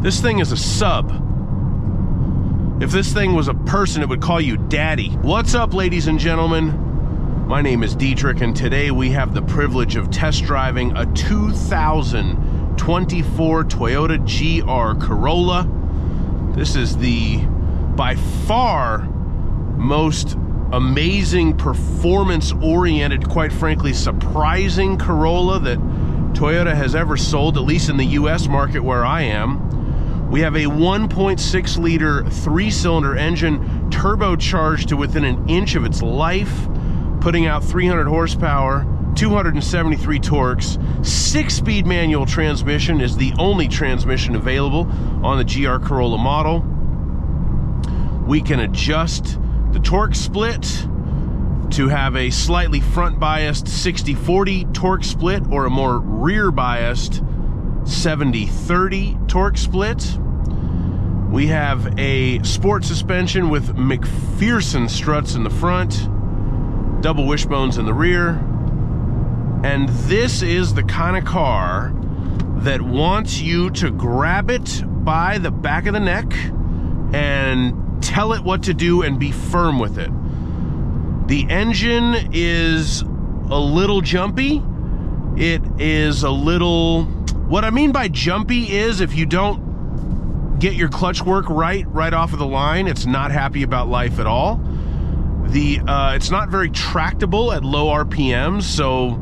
This thing is a sub. If this thing was a person, it would call you daddy. What's up, ladies and gentlemen? My name is Dietrich, and today we have the privilege of test driving a 2024 Toyota GR Corolla. This is the, by far, most amazing, performance-oriented, quite frankly, surprising Corolla that Toyota has ever sold, at least in the US market where I am. We have a 1.6 liter 3-cylinder engine, turbocharged to within an inch of its life, putting out 300 horsepower, 273 torques. 6-speed manual transmission is the only transmission available on the GR Corolla model. We can adjust the torque split to have a slightly front biased 60-40 torque split or a more rear biased 70-30 torque split. We have a sport suspension with McPherson struts in the front, double wishbones in the rear, and this is the kind of car that wants you to grab it by the back of the neck and tell it what to do and be firm with it. The engine is a little jumpy. It is a little, what I mean by jumpy is if you don't get your clutch work right off of the line, it's not happy about life at all. It's not very tractable at low RPMs, so,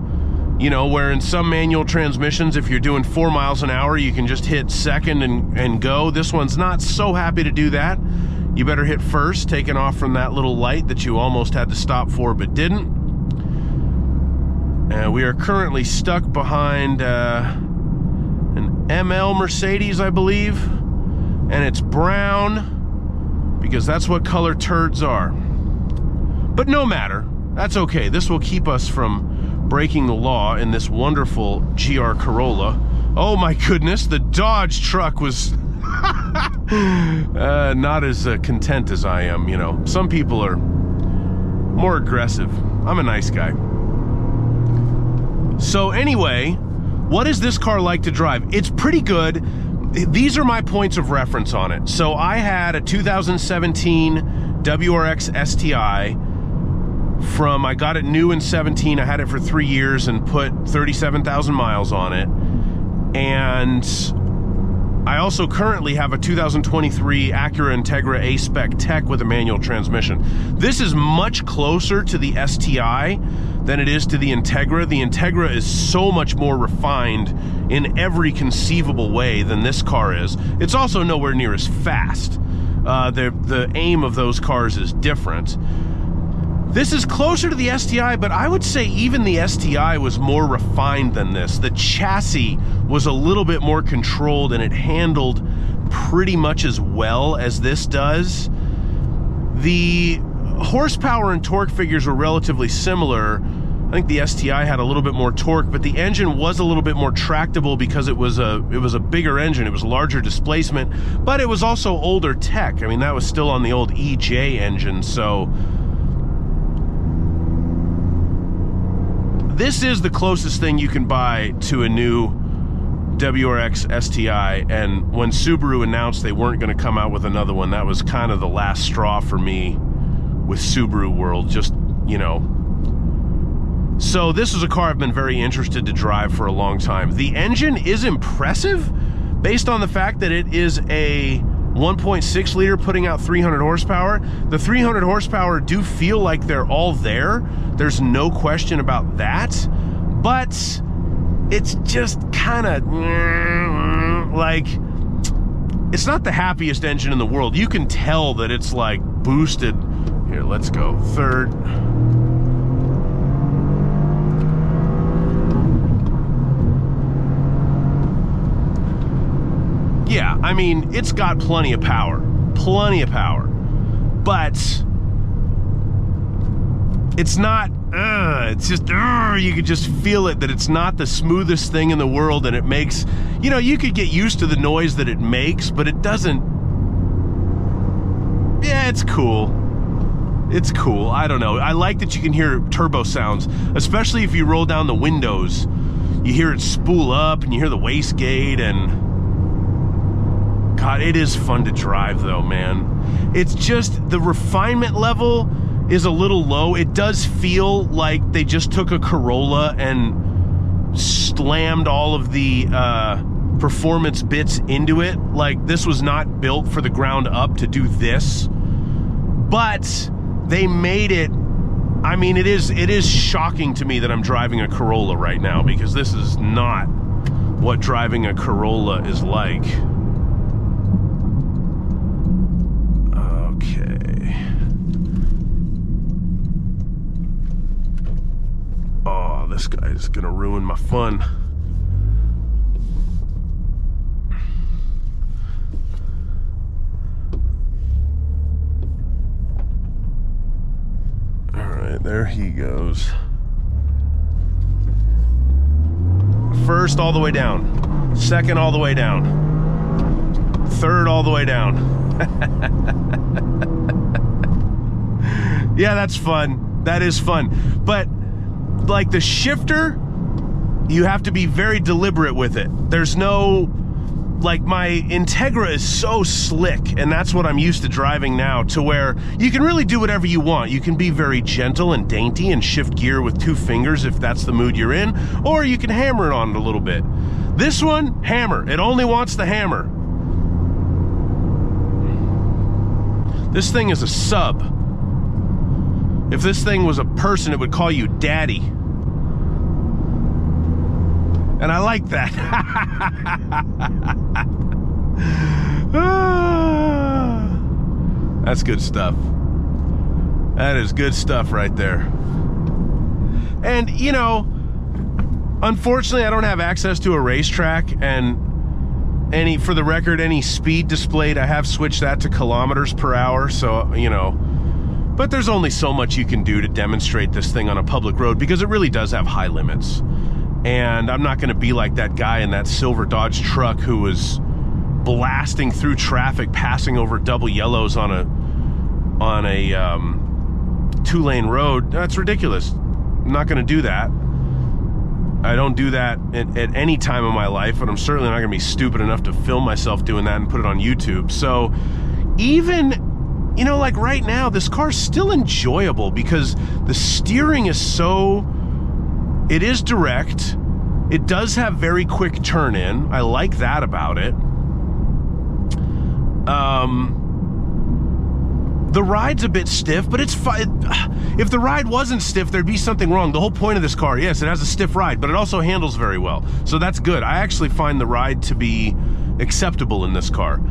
you know, where in some manual transmissions, if you're doing 4 miles an hour, you can just hit second and go. This one's not so happy to do that. You better hit first, taking off from that little light that you almost had to stop for but didn't. We are currently stuck behind an ML Mercedes, I believe, and it's brown because that's what color turds are. But no matter, that's okay. This will keep us from breaking the law in this wonderful GR Corolla. Oh my goodness, the Dodge truck was not as content as I am, you know. Some people are more aggressive. I'm a nice guy. So anyway, what is this car like to drive? It's pretty good. These are my points of reference on it. So I had a 2017 WRX STI I got it new in 17. I had it for 3 years and put 37,000 miles on it. And I also currently have a 2023 Acura Integra A-Spec Tech with a manual transmission. This is much closer to the STI than it is to the Integra. The Integra is so much more refined in every conceivable way than this car is. It's also nowhere near as fast. The aim of those cars is different. This is closer to the STI, but I would say even the STI was more refined than this. The chassis was a little bit more controlled and it handled pretty much as well as this does. The horsepower and torque figures were relatively similar. I think the STI had a little bit more torque, but the engine was a little bit more tractable because it was a bigger engine. It was larger displacement, but it was also older tech. I mean, that was still on the old EJ engine, so this is the closest thing you can buy to a new WRX STI, and when Subaru announced they weren't going to come out with another one, that was kind of the last straw for me with Subaru world, just, you know. So this is a car I've been very interested to drive for a long time. The engine is impressive based on the fact that it is a 1.6 liter putting out 300 horsepower. The 300 horsepower do feel like they're all there. There's no question about that. But it's just kind of like, it's not the happiest engine in the world. You can tell that it's like boosted. Here, let's go. Third. Yeah, I mean, it's got plenty of power, but it's not, it's just, you could just feel it, that it's not the smoothest thing in the world, and it makes, you know, you could get used to the noise that it makes, but it doesn't, yeah, it's cool. It's cool, I don't know. I like that you can hear turbo sounds, especially if you roll down the windows. You hear it spool up, and you hear the wastegate, and God, it is fun to drive though, man. It's just the refinement level is a little low. It does feel like they just took a Corolla and slammed all of the performance bits into it. Like, this was not built for the ground up to do this, but they made it. I mean, it is shocking to me that I'm driving a Corolla right now, because this is not what driving a Corolla is like. Okay. Oh, this guy's gonna ruin my fun. There he goes. First all the way down. Second all the way down. Third all the way down. Yeah, that's fun. That is fun. But like the shifter, you have to be very deliberate with it. There's no, like, my Integra is so slick, and that's what I'm used to driving now, to where you can really do whatever you want. You can be very gentle and dainty and shift gear with 2 fingers if that's the mood you're in, or you can hammer it on it a little bit. This one, hammer. It only wants the hammer. This thing is a sub. If this thing was a person, it would call you daddy. And I like that. That's good stuff. That is good stuff right there. And, you know, unfortunately, I don't have access to a racetrack, and for the record, any speed displayed, I have switched that to kilometers per hour, so, you know. But there's only so much you can do to demonstrate this thing on a public road, because it really does have high limits. And I'm not going to be like that guy in that silver Dodge truck who was blasting through traffic, passing over double yellows on a 2-lane road. That's ridiculous. I'm not going to do that. I don't do that at any time in my life, and I'm certainly not going to be stupid enough to film myself doing that and put it on YouTube. So even, you know, like right now, this car's still enjoyable because the steering is so... It is direct. It does have very quick turn in. I like that about it. The ride's a bit stiff, but it's fine. If the ride wasn't stiff, there'd be something wrong. The whole point of this car, yes, it has a stiff ride, but it also handles very well. So that's good. I actually find the ride to be acceptable in this car.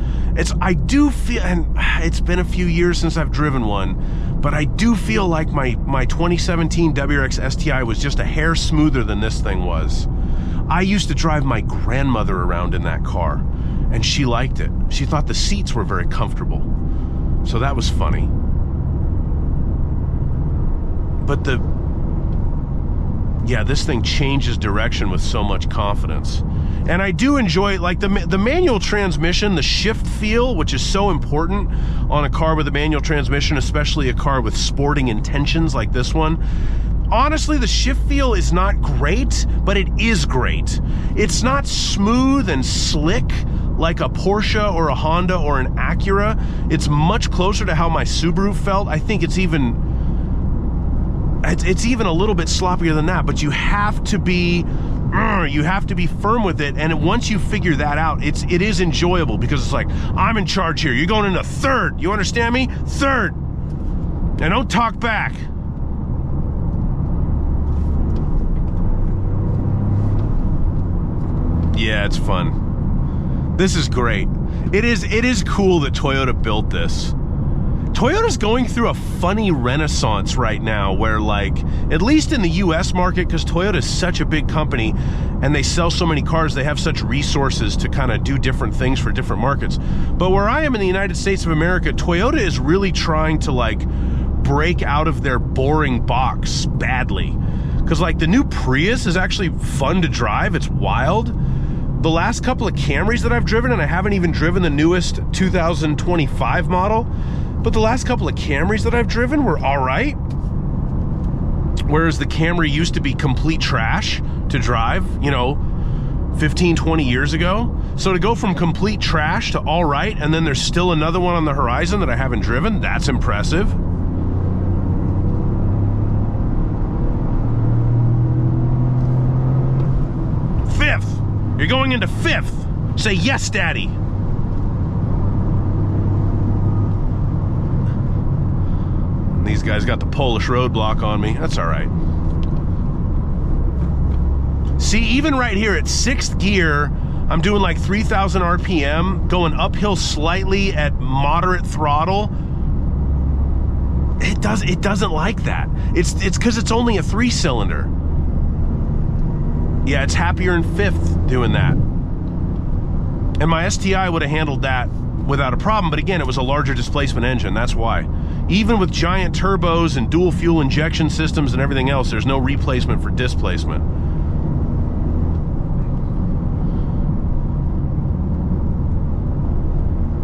I do feel, and it's been a few years since I've driven one, but I do feel like my 2017 WRX STI was just a hair smoother than this thing was. I used to drive my grandmother around in that car, and she liked it. She thought the seats were very comfortable. So that was funny. But this thing changes direction with so much confidence. And I do enjoy, like, the manual transmission, the shift feel, which is so important on a car with a manual transmission, especially a car with sporting intentions like this one. Honestly, the shift feel is not great, but it is great. It's not smooth and slick like a Porsche or a Honda or an Acura. It's much closer to how my Subaru felt. I think it's even a little bit sloppier than that, but you have to be firm with it, and once you figure that out, it is enjoyable, because it's like, I'm in charge here. You're going into third. You understand me? Third. And don't talk back. Yeah, it's fun. This is great. It is cool that Toyota built this. Toyota's going through a funny renaissance right now where, like, at least in the US market, because Toyota is such a big company and they sell so many cars, they have such resources to kind of do different things for different markets. But where I am in the United States of America, Toyota is really trying to, like, break out of their boring box badly. Because, like, the new Prius is actually fun to drive. It's wild. The last couple of Camrys that I've driven, and I haven't even driven the newest 2025 model, but the last couple of Camrys that I've driven were all right. Whereas the Camry used to be complete trash to drive, you know, 15, 20 years ago. So to go from complete trash to all right, and then there's still another one on the horizon that I haven't driven, that's impressive. Fifth. You're going into fifth. Say yes, Daddy. These guys got the Polish roadblock on me. That's all right. See, even right here at 6th gear, I'm doing like 3,000 RPM, going uphill slightly at moderate throttle. It doesn't like that. It's because it's only a 3-cylinder. Yeah, it's happier in 5th doing that. And my STI would have handled that without a problem, but again, it was a larger displacement engine, that's why. Even with giant turbos and dual fuel injection systems and everything else, there's no replacement for displacement.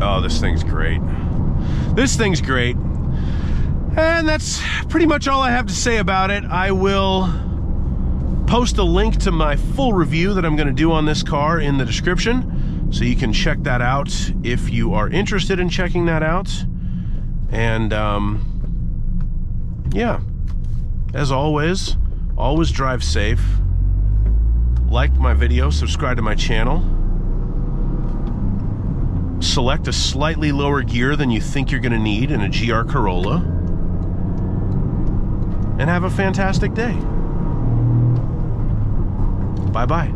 Oh, this thing's great. This thing's great. And that's pretty much all I have to say about it. I will post a link to my full review that I'm going to do on this car in the description, so you can check that out if you are interested in checking that out. And yeah, as always drive safe. Like my video, subscribe to my channel. Select a slightly lower gear than you think you're going to need in a GR Corolla. And have a fantastic day. Bye-bye.